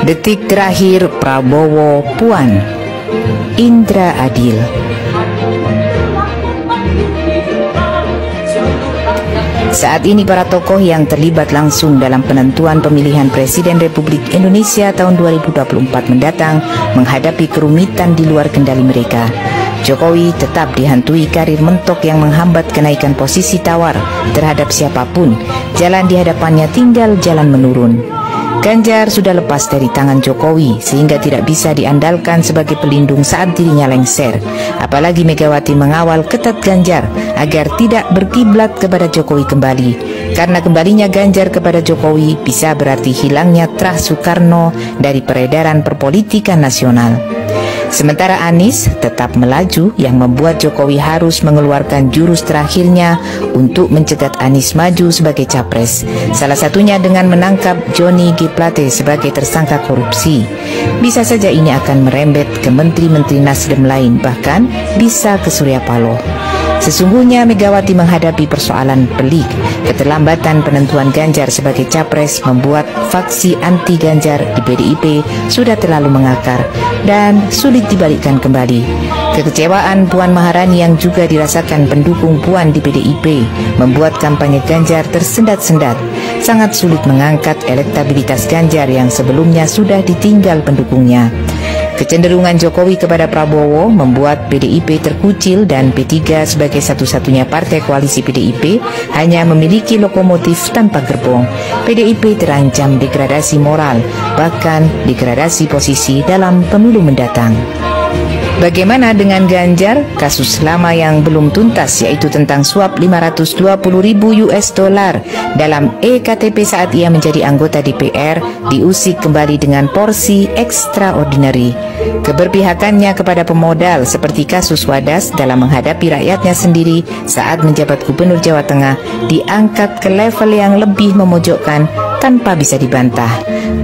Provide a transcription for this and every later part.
Detik terakhir Prabowo Puan. Indra Adil. Saat ini para tokoh yang terlibat langsung dalam penentuan pemilihan Presiden Republik Indonesia tahun 2024 mendatang menghadapi kerumitan di luar kendali mereka. Jokowi tetap dihantui karir mentok yang menghambat kenaikan posisi tawar terhadap siapapun. Jalan di hadapannya tinggal jalan menurun. Ganjar sudah lepas dari tangan Jokowi sehingga tidak bisa diandalkan sebagai pelindung saat dirinya lengser. Apalagi Megawati mengawal ketat Ganjar agar tidak berkiblat kepada Jokowi kembali. Karena kembalinya Ganjar kepada Jokowi bisa berarti hilangnya Trah Soekarno dari peredaran perpolitikan nasional. Sementara Anies tetap melaju yang membuat Jokowi harus mengeluarkan jurus terakhirnya untuk mencegat Anies maju sebagai capres. Salah satunya dengan menangkap Johnny G. Plate sebagai tersangka korupsi. Bisa saja ini akan merembet ke menteri-menteri Nasdem lain, bahkan bisa ke Surya Paloh. Sesungguhnya Megawati menghadapi persoalan pelik. Keterlambatan penentuan Ganjar sebagai capres membuat faksi anti Ganjar di PDIP sudah terlalu mengakar dan sulit dibalikkan kembali. Kekecewaan Puan Maharani yang juga dirasakan pendukung Puan di PDIP membuat kampanye Ganjar tersendat-sendat. Sangat sulit mengangkat elektabilitas Ganjar yang sebelumnya sudah ditinggal pendukungnya. Kecenderungan Jokowi kepada Prabowo membuat PDIP terkucil dan P3 sebagai satu-satunya partai koalisi PDIP hanya memiliki lokomotif tanpa gerbong. PDIP terancam degradasi moral, bahkan degradasi posisi dalam pemilu mendatang. Bagaimana dengan Ganjar? Kasus lama yang belum tuntas yaitu tentang suap 520.000 US dollar dalam EKTP saat ia menjadi anggota DPR diusik kembali dengan porsi extraordinary. Keberpihakannya kepada pemodal seperti kasus Wadas dalam menghadapi rakyatnya sendiri saat menjabat Gubernur Jawa Tengah diangkat ke level yang lebih memojokkan tanpa bisa dibantah.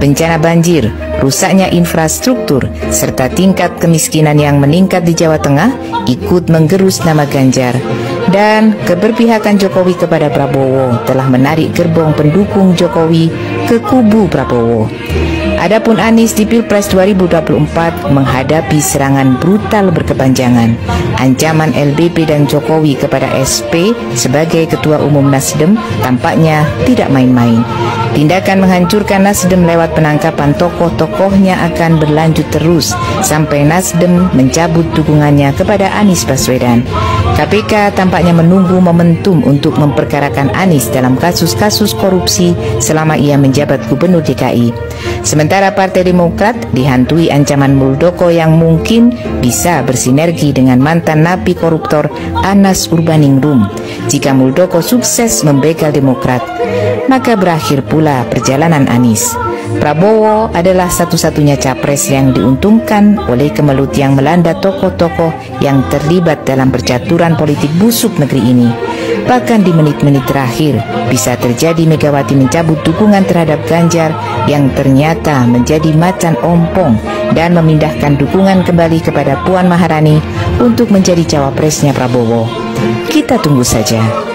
Bencana banjir, rusaknya infrastruktur, serta tingkat kemiskinan yang meningkat di Jawa Tengah ikut menggerus nama Ganjar. Dan keberpihakan Jokowi kepada Prabowo telah menarik gerbong pendukung Jokowi ke kubu Prabowo. Adapun Anies di Pilpres 2024 menghadapi serangan brutal berkepanjangan. Ancaman LBP dan Jokowi kepada SP sebagai Ketua Umum Nasdem tampaknya tidak main-main. Tindakan menghancurkan Nasdem lewat penangkapan tokoh-tokohnya akan berlanjut terus sampai Nasdem mencabut dukungannya kepada Anies Baswedan. KPK tampaknya menunggu momentum untuk memperkarakan Anies dalam kasus-kasus korupsi selama ia menjabat Gubernur DKI. Sementara Partai Demokrat dihantui ancaman Muldoko yang mungkin bisa bersinergi dengan mantan napi koruptor Anas Urbaningrum. Jika Muldoko sukses membegal Demokrat, maka berakhir pula perjalanan Anies. Prabowo adalah satu-satunya capres yang diuntungkan oleh kemelut yang melanda tokoh-tokoh yang terlibat dalam percaturan politik busuk negeri ini. Bahkan di menit-menit terakhir bisa terjadi Megawati mencabut dukungan terhadap Ganjar yang ternyata menjadi macan ompong dan memindahkan dukungan kembali kepada Puan Maharani untuk menjadi cawapresnya Prabowo. Kita tunggu saja.